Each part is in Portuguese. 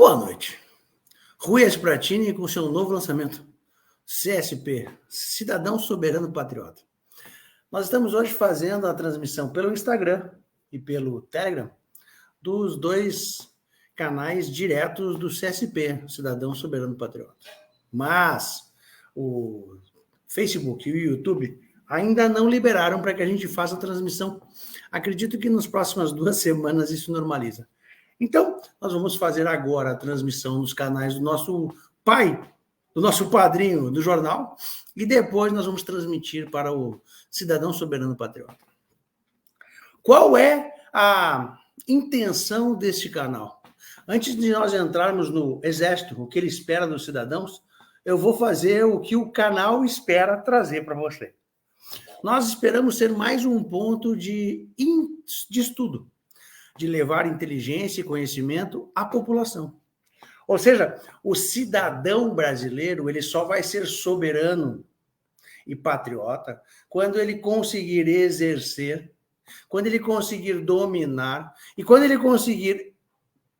Boa noite. Rui Espratini com seu novo lançamento, CSP, Cidadão Soberano Patriota. Nós estamos hoje fazendo a transmissão pelo Instagram e pelo Telegram dos dois canais diretos do CSP, Cidadão Soberano Patriota. Mas o Facebook e o YouTube ainda não liberaram para que a gente faça a transmissão. Acredito que nas próximas 2 semanas isso normaliza. Então, nós vamos fazer agora a transmissão nos canais do nosso pai, do nosso padrinho do jornal, e depois nós vamos transmitir para o Cidadão Soberano Patriota. Qual é a intenção deste canal? Antes de nós entrarmos no Exército, o que ele espera dos cidadãos, eu vou fazer o que o canal espera trazer para você. Nós esperamos ser mais um ponto de estudo, de levar inteligência e conhecimento à população. Ou seja, o cidadão brasileiro, ele só vai ser soberano e patriota quando ele conseguir exercer, quando ele conseguir dominar e quando ele conseguir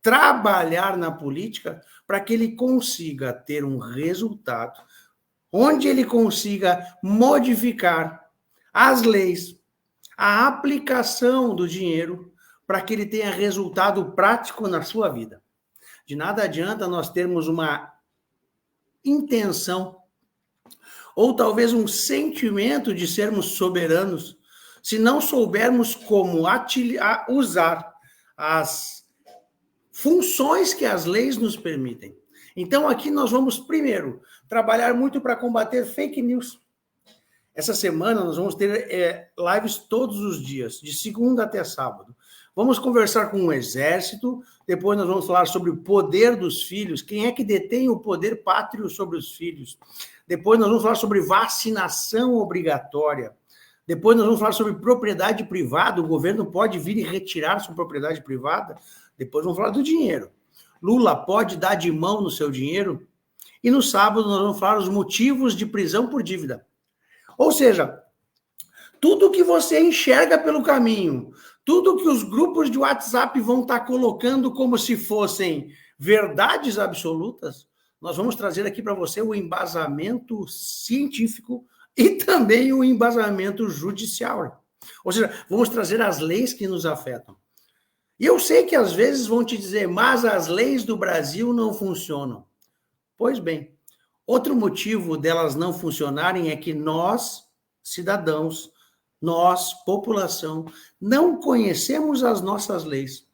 trabalhar na política para que ele consiga ter um resultado onde ele consiga modificar as leis, a aplicação do dinheiro para que ele tenha resultado prático na sua vida. De nada adianta nós termos uma intenção ou talvez um sentimento de sermos soberanos se não soubermos como usar as funções que as leis nos permitem. Então, aqui nós vamos, primeiro, trabalhar muito para combater fake news. Essa semana nós vamos ter lives todos os dias, de segunda até sábado. Vamos conversar com o Exército, depois nós vamos falar sobre o poder dos filhos, quem é que detém o poder pátrio sobre os filhos. Depois nós vamos falar sobre vacinação obrigatória. Depois nós vamos falar sobre propriedade privada, o governo pode vir e retirar sua propriedade privada. Depois vamos falar do dinheiro. Lula pode dar de mão no seu dinheiro. E no sábado nós vamos falar os motivos de prisão por dívida. Ou seja, tudo que você enxerga pelo caminho, tudo que os grupos de WhatsApp vão estar colocando como se fossem verdades absolutas, nós vamos trazer aqui para você o embasamento científico e também o embasamento judicial. Ou seja, vamos trazer as leis que nos afetam. E eu sei que às vezes vão te dizer, mas as leis do Brasil não funcionam. Pois bem, outro motivo delas não funcionarem é que nós, cidadãos, nós, população, não conhecemos as nossas leis.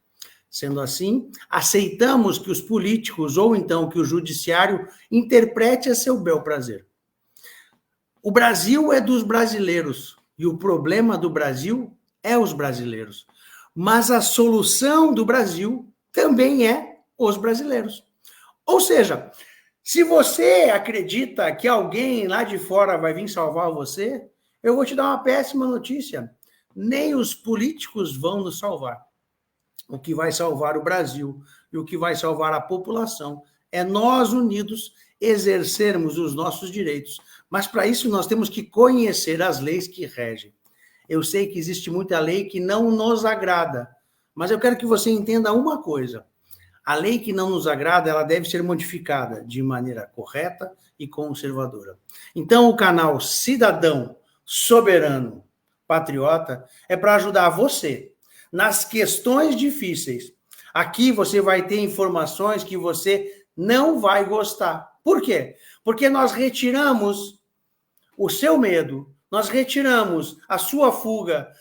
Sendo assim, aceitamos que os políticos ou então que o judiciário interprete a seu bel prazer. O Brasil é dos brasileiros e o problema do Brasil é os brasileiros. Mas a solução do Brasil também é os brasileiros. Ou seja, se você acredita que alguém lá de fora vai vir salvar você, eu vou te dar uma péssima notícia. Nem os políticos vão nos salvar. O que vai salvar o Brasil e o que vai salvar a população é nós unidos exercermos os nossos direitos. Mas para isso nós temos que conhecer as leis que regem. Eu sei que existe muita lei que não nos agrada, mas eu quero que você entenda uma coisa. A lei que não nos agrada, ela deve ser modificada de maneira correta e conservadora. Então, o canal Cidadão Soberano Patriota é para ajudar você nas questões difíceis. Aqui você vai ter informações que você não vai gostar. Por quê? Porque nós retiramos o seu medo, nós retiramos a sua fuga,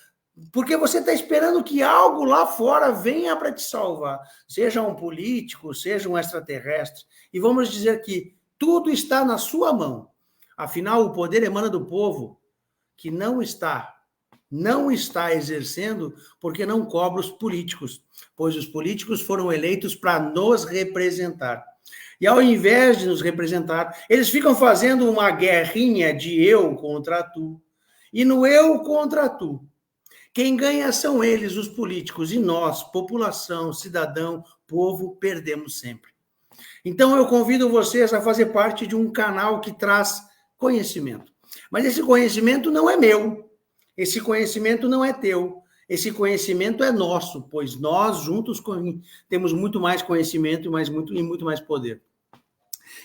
porque você está esperando que algo lá fora venha para te salvar, seja um político, seja um extraterrestre. E vamos dizer que tudo está na sua mão. Afinal, o poder emana do povo, que não está exercendo porque não cobra os políticos, pois os políticos foram eleitos para nos representar. E ao invés de nos representar, eles ficam fazendo uma guerrinha de eu contra tu. E no eu contra tu, quem ganha são eles, os políticos, e nós, população, cidadão, povo, perdemos sempre. Então eu convido vocês a fazer parte de um canal que traz conhecimento. Mas esse conhecimento não é meu, esse conhecimento não é teu, esse conhecimento é nosso, pois nós juntos temos muito mais conhecimento e muito mais poder.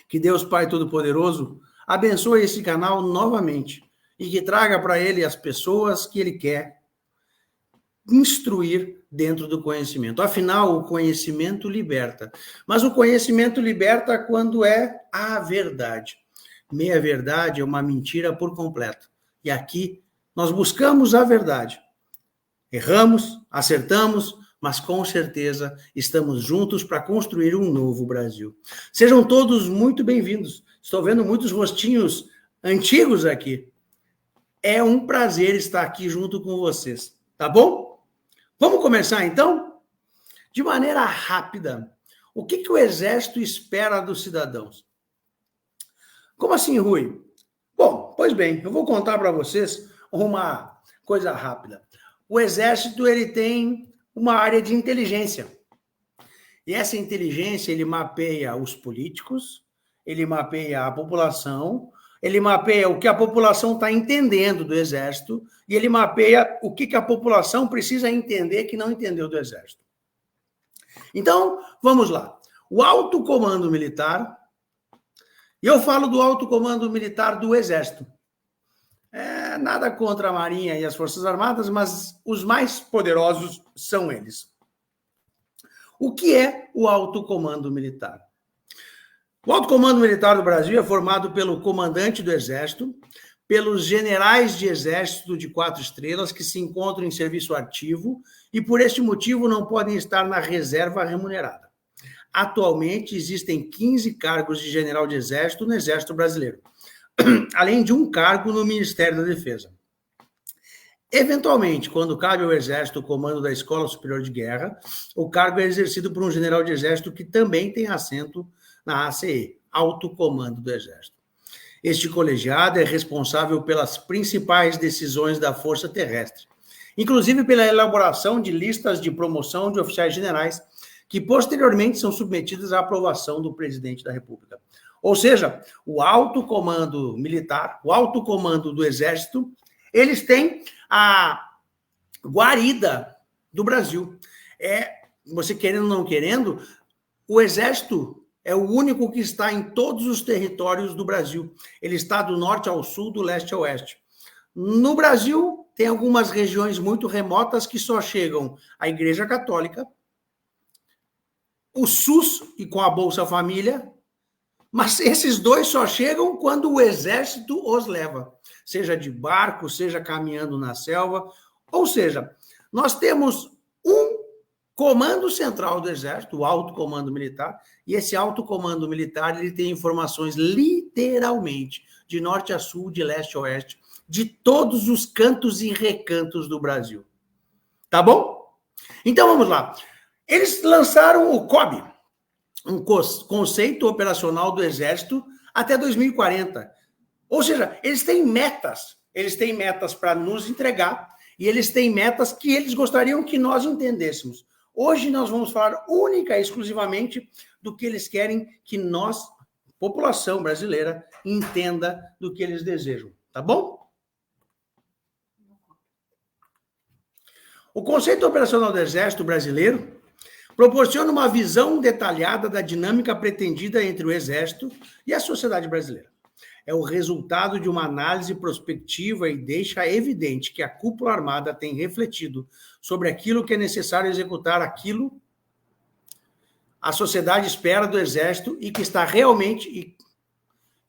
Que Deus Pai Todo-Poderoso abençoe esse canal novamente e que traga para ele as pessoas que ele quer instruir dentro do conhecimento. Afinal, o conhecimento liberta. Mas o conhecimento liberta quando é a verdade. Meia-verdade é uma mentira por completo. E aqui nós buscamos a verdade. Erramos, acertamos, mas com certeza estamos juntos para construir um novo Brasil. Sejam todos muito bem-vindos. Estou vendo muitos rostinhos antigos aqui. É um prazer estar aqui junto com vocês, tá bom? Vamos começar então? De maneira rápida, o que o Exército espera dos cidadãos? Como assim, Rui? Bom, pois bem, eu vou contar para vocês uma coisa rápida. O Exército ele tem uma área de inteligência. E essa inteligência ele mapeia os políticos, ele mapeia a população, ele mapeia o que a população está entendendo do Exército e ele mapeia o que a população precisa entender que não entendeu do Exército. Então, vamos lá. O alto comando militar, e eu falo do alto comando militar do Exército. Nada contra a Marinha e as Forças Armadas, mas os mais poderosos são eles. O que é o alto comando militar? O alto comando militar do Brasil é formado pelo comandante do Exército, pelos generais de Exército de 4 estrelas que se encontram em serviço ativo e, por este motivo, não podem estar na reserva remunerada. Atualmente, existem 15 cargos de general de Exército no Exército Brasileiro, além de um cargo no Ministério da Defesa. Eventualmente, quando cabe ao Exército o comando da Escola Superior de Guerra, o cargo é exercido por um general de Exército que também tem assento na ACE, Alto Comando do Exército. Este colegiado é responsável pelas principais decisões da Força Terrestre, inclusive pela elaboração de listas de promoção de oficiais generais, que posteriormente são submetidas à aprovação do Presidente da República. Ou seja, o alto comando militar, o alto comando do Exército, eles têm a guarida do Brasil. Você querendo ou não querendo, o Exército é o único que está em todos os territórios do Brasil. Ele está do norte ao sul, do leste ao oeste. No Brasil, tem algumas regiões muito remotas que só chegam a Igreja Católica, o SUS e com a Bolsa Família, mas esses dois só chegam quando o Exército os leva, seja de barco, seja caminhando na selva. Ou seja, nós temos um comando central do Exército, o Alto Comando Militar, e esse Alto Comando Militar ele tem informações literalmente de norte a sul, de leste a oeste, de todos os cantos e recantos do Brasil. Tá bom? Então vamos lá. Eles lançaram o COB, um conceito operacional do Exército até 2040. Ou seja, eles têm metas para nos entregar e eles têm metas que eles gostariam que nós entendêssemos. Hoje nós vamos falar única e exclusivamente do que eles querem que nós, população brasileira, entenda do que eles desejam, tá bom? O conceito operacional do Exército Brasileiro proporciona uma visão detalhada da dinâmica pretendida entre o Exército e a sociedade brasileira. É o resultado de uma análise prospectiva e deixa evidente que a cúpula armada tem refletido sobre aquilo que é necessário executar, aquilo a sociedade espera do Exército e que está realmente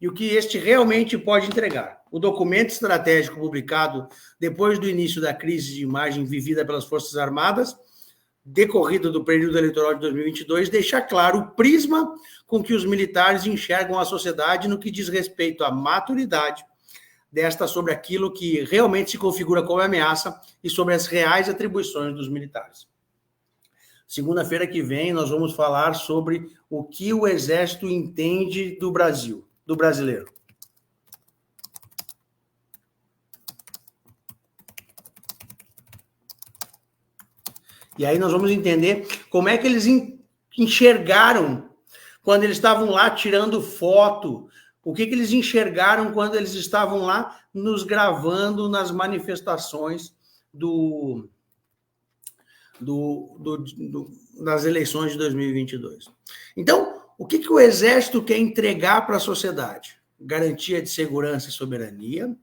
e o que este realmente pode entregar. O documento estratégico publicado depois do início da crise de imagem vivida pelas Forças Armadas, decorrido do período eleitoral de 2022, deixa claro o prisma com que os militares enxergam a sociedade no que diz respeito à maturidade desta sobre aquilo que realmente se configura como ameaça e sobre as reais atribuições dos militares. Segunda-feira que vem nós vamos falar sobre o que o Exército entende do Brasil, do brasileiro. E aí nós vamos entender como é que eles enxergaram quando eles estavam lá tirando foto, o que eles enxergaram quando eles estavam lá nos gravando nas manifestações do das eleições de 2022. Então, o que o Exército quer entregar para a sociedade? Garantia de segurança e soberania,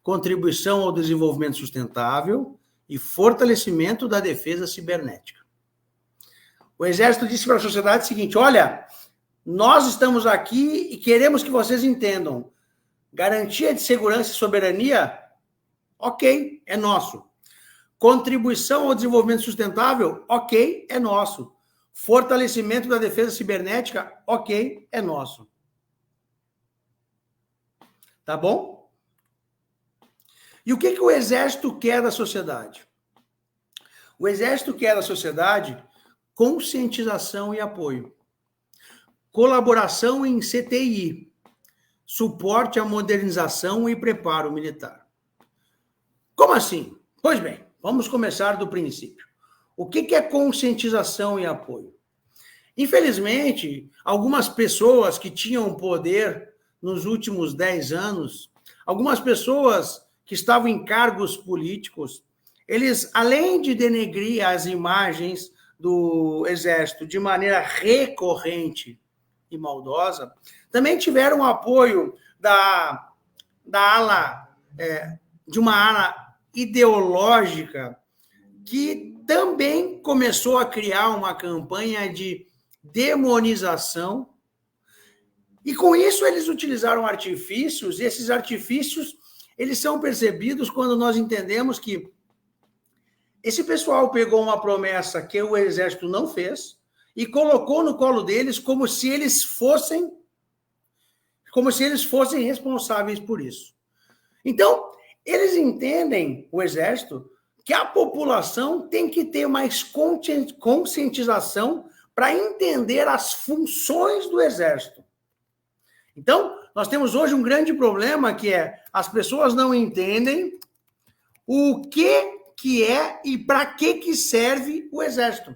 contribuição ao desenvolvimento sustentável e fortalecimento da defesa cibernética. O Exército disse para a sociedade o seguinte: olha, nós estamos aqui e queremos que vocês entendam. Garantia de segurança e soberania, ok, é nosso. Contribuição ao desenvolvimento sustentável, ok, é nosso. Fortalecimento da defesa cibernética, ok, é nosso. Tá bom? E o que o Exército quer da sociedade? O Exército quer da sociedade conscientização e apoio. Colaboração em CTI. Suporte à modernização e preparo militar. Como assim? Pois bem, vamos começar do princípio. O que é conscientização e apoio? Infelizmente, algumas pessoas que tinham poder nos últimos 10 anos, algumas pessoas que estavam em cargos políticos, eles, além de denegrir as imagens do Exército de maneira recorrente e maldosa, também tiveram apoio de uma ala ideológica que também começou a criar uma campanha de demonização, e com isso eles utilizaram artifícios, e esses artifícios eles são percebidos quando nós entendemos que esse pessoal pegou uma promessa que o Exército não fez e colocou no colo deles como se eles fossem responsáveis por isso. Então, eles entendem, o Exército, que a população tem que ter mais conscientização para entender as funções do Exército. Então, nós temos hoje um grande problema, que é as pessoas não entendem o que é e para que serve o Exército.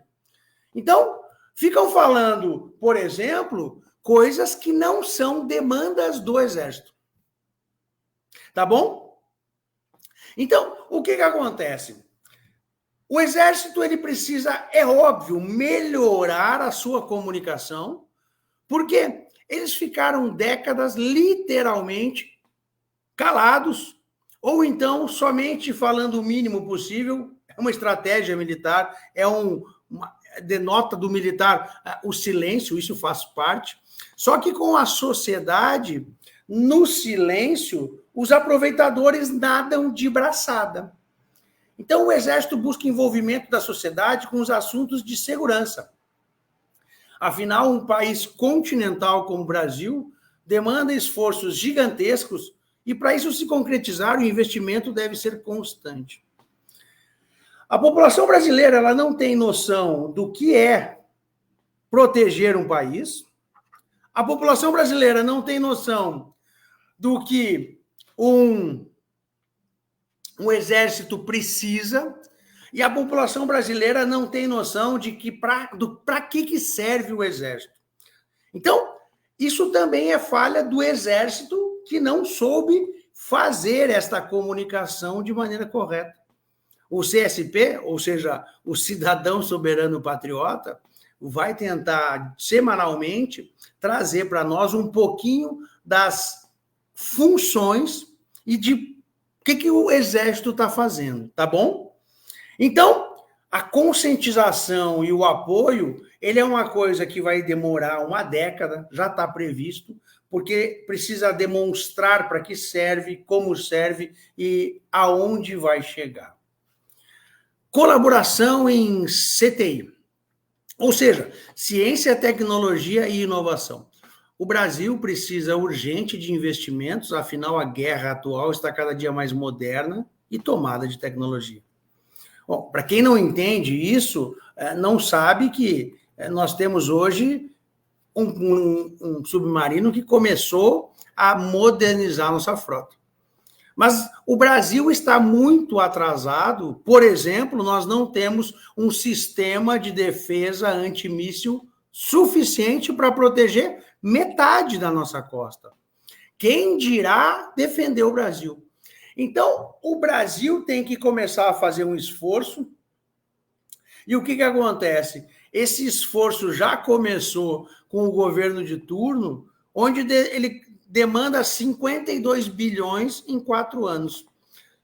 Então, ficam falando, por exemplo, coisas que não são demandas do Exército. Tá bom? Então, o que acontece? O Exército, ele precisa, é óbvio, melhorar a sua comunicação, porque eles ficaram décadas literalmente calados, ou então somente falando o mínimo possível. É uma estratégia militar, denota do militar o silêncio, isso faz parte. Só que com a sociedade, no silêncio, os aproveitadores nadam de braçada. Então, o Exército busca envolvimento da sociedade com os assuntos de segurança. Afinal, um país continental como o Brasil demanda esforços gigantescos e, para isso se concretizar, o investimento deve ser constante. A população brasileira, ela não tem noção do que é proteger um país. A população brasileira não tem noção do que um exército precisa, e a população brasileira não tem noção de que para que serve o exército. Então, isso também é falha do exército, que não soube fazer esta comunicação de maneira correta. O CSP, ou seja, o Cidadão Soberano Patriota, vai tentar semanalmente trazer para nós um pouquinho das funções e de o que o Exército está fazendo, tá bom? Então, a conscientização e o apoio, ele é uma coisa que vai demorar uma década, já está previsto, porque precisa demonstrar para que serve, como serve e aonde vai chegar. Colaboração em CTI, ou seja, ciência, tecnologia e inovação. O Brasil precisa urgente de investimentos, afinal a guerra atual está cada dia mais moderna e tomada de tecnologia. Bom, para quem não entende isso, não sabe que nós temos hoje um submarino que começou a modernizar nossa frota. Mas o Brasil está muito atrasado. Por exemplo, nós não temos um sistema de defesa antimíssil suficiente para proteger metade da nossa costa. Quem dirá defender o Brasil? Então, o Brasil tem que começar a fazer um esforço E o que acontece? Esse esforço já começou com o governo de turno, onde ele demanda 52 bilhões em 4 anos.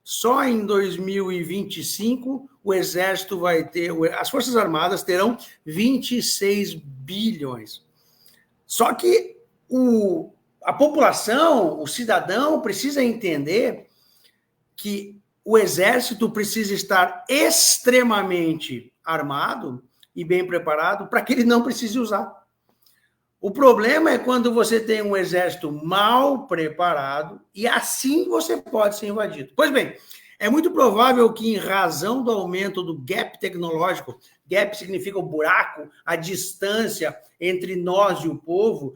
Só em 2025, o Exército vai ter, as Forças Armadas terão 26 bilhões. Só que a população, o cidadão, precisa entender que o Exército precisa estar extremamente armado e bem preparado para que ele não precise usar. O problema é quando você tem um exército mal preparado e assim você pode ser invadido. Pois bem, é muito provável que, em razão do aumento do gap tecnológico, gap significa o buraco, a distância entre nós e o povo,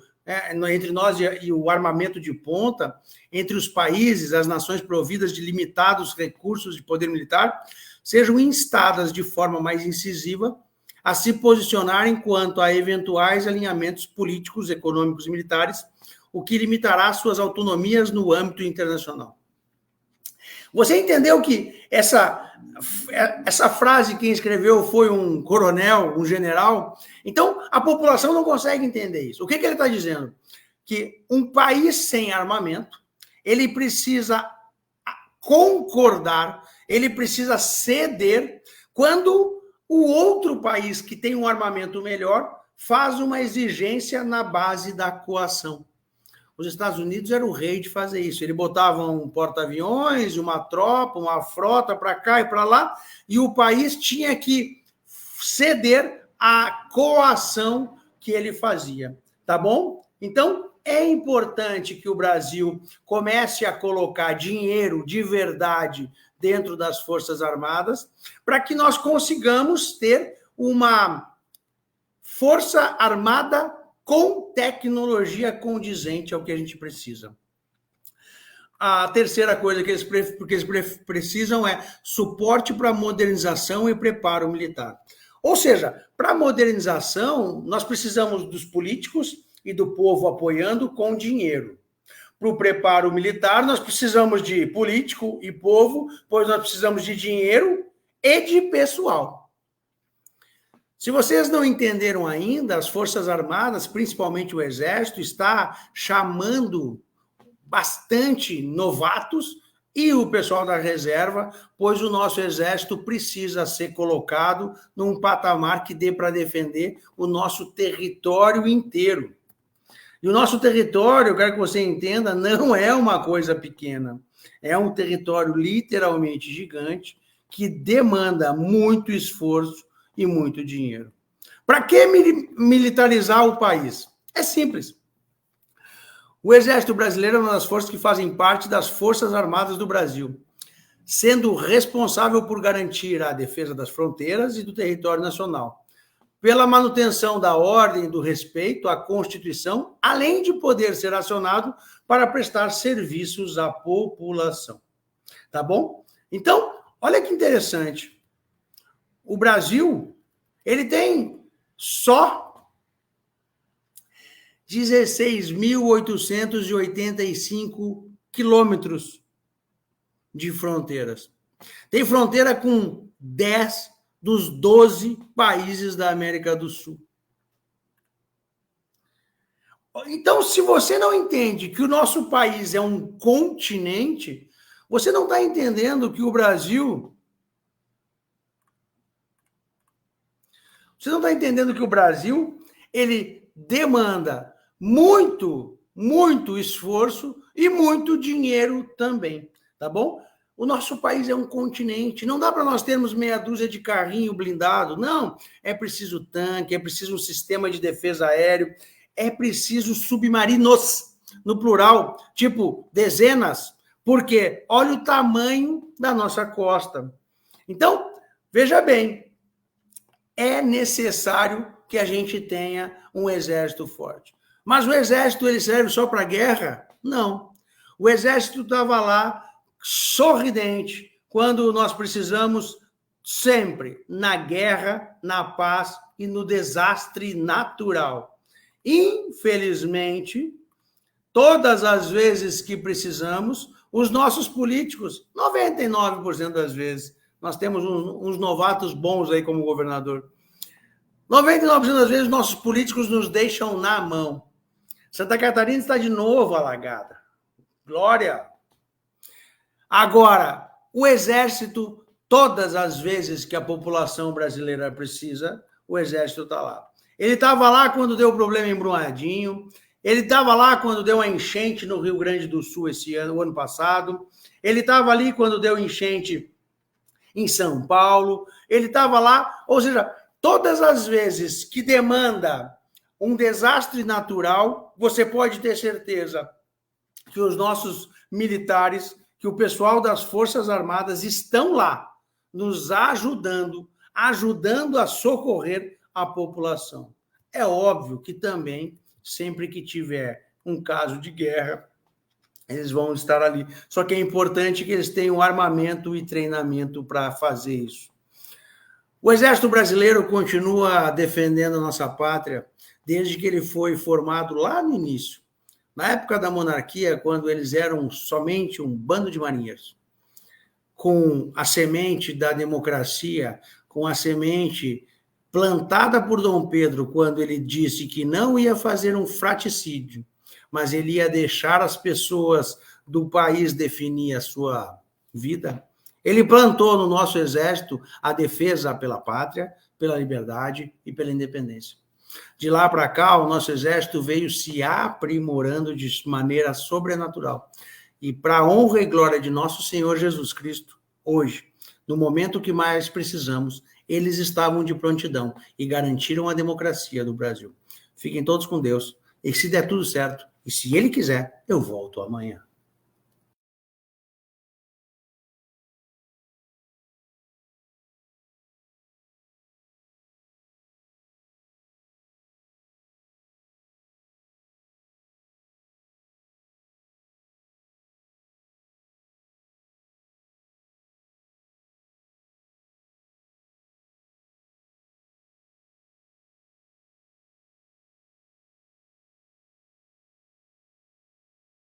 entre nós e o armamento de ponta, entre os países, as nações providas de limitados recursos de poder militar, sejam instadas de forma mais incisiva a se posicionarem quanto a eventuais alinhamentos políticos, econômicos e militares, o que limitará suas autonomias no âmbito internacional. Você entendeu que essa frase quem escreveu foi um coronel, um general? Então, a população não consegue entender isso. O que ele está dizendo? Que um país sem armamento, ele precisa concordar, ele precisa ceder quando o outro país que tem um armamento melhor faz uma exigência na base da coação. Os Estados Unidos era o rei de fazer isso. Ele botava um porta-aviões, uma tropa, uma frota para cá e para lá, e o país tinha que ceder à coação que ele fazia. Tá bom? Então, é importante que o Brasil comece a colocar dinheiro de verdade dentro das Forças Armadas, para que nós consigamos ter uma força armada com tecnologia condizente ao que a gente precisa. A terceira coisa que eles precisam é suporte para modernização e preparo militar. Ou seja, para modernização, nós precisamos dos políticos e do povo apoiando com dinheiro. Para o preparo militar, nós precisamos de político e povo, pois nós precisamos de dinheiro e de pessoal. Se vocês não entenderam ainda, as Forças Armadas, principalmente o Exército, está chamando bastante novatos e o pessoal da reserva, pois o nosso Exército precisa ser colocado num patamar que dê para defender o nosso território inteiro. E o nosso território, eu quero que você entenda, não é uma coisa pequena. É um território literalmente gigante que demanda muito esforço e muito dinheiro. Para que militarizar o país? É simples. O Exército Brasileiro é uma das forças que fazem parte das Forças Armadas do Brasil, sendo responsável por garantir a defesa das fronteiras e do território nacional, pela manutenção da ordem e do respeito à Constituição, além de poder ser acionado para prestar serviços à população. Tá bom? Então, olha que interessante. O Brasil, ele tem só 16.885 quilômetros de fronteiras. Tem fronteira com 10 dos 12 países da América do Sul. Então, se você não entende que o nosso país é um continente, você não está entendendo que o Brasil... Você não está entendendo que o Brasil, ele demanda muito, muito esforço e muito dinheiro também, tá bom? O nosso país é um continente, não dá para nós termos meia dúzia de carrinho blindado, não. É preciso tanque, é preciso um sistema de defesa aéreo, é preciso submarinos, no plural, tipo dezenas, porque olha o tamanho da nossa costa. Então, veja bem, é necessário que a gente tenha um exército forte. Mas o exército, ele serve só para guerra? Não. O exército estava lá sorridente quando nós precisamos sempre na guerra, na paz e no desastre natural. Infelizmente, todas as vezes que precisamos, os nossos políticos, 99% das vezes, Nós temos uns novatos bons aí como governador. 99% das vezes nossos políticos nos deixam na mão. Santa Catarina está de novo alagada. Glória! Agora, o Exército, todas as vezes que a população brasileira precisa, o Exército está lá. Ele estava lá quando deu problema em Brumadinho, ele estava lá quando deu uma enchente no Rio Grande do Sul o ano passado, ele estava ali quando deu enchente em São Paulo, ele estava lá, ou seja, todas as vezes que demanda um desastre natural, você pode ter certeza que os nossos militares, que o pessoal das Forças Armadas estão lá, nos ajudando a socorrer a população. É óbvio que também, sempre que tiver um caso de guerra, eles vão estar ali. Só que é importante que eles tenham armamento e treinamento para fazer isso. O Exército Brasileiro continua defendendo a nossa pátria desde que ele foi formado lá no início. Na época da monarquia, quando eles eram somente um bando de marinheiros, com a semente da democracia, com a semente plantada por Dom Pedro, quando ele disse que não ia fazer um fratricídio, mas ele ia deixar as pessoas do país definir a sua vida, ele plantou no nosso exército a defesa pela pátria, pela liberdade e pela independência. De lá para cá, o nosso exército veio se aprimorando de maneira sobrenatural. E para a honra e glória de nosso Senhor Jesus Cristo, hoje, no momento que mais precisamos, eles estavam de prontidão e garantiram a democracia do Brasil. Fiquem todos com Deus. E se der tudo certo, e se Ele quiser, eu volto amanhã.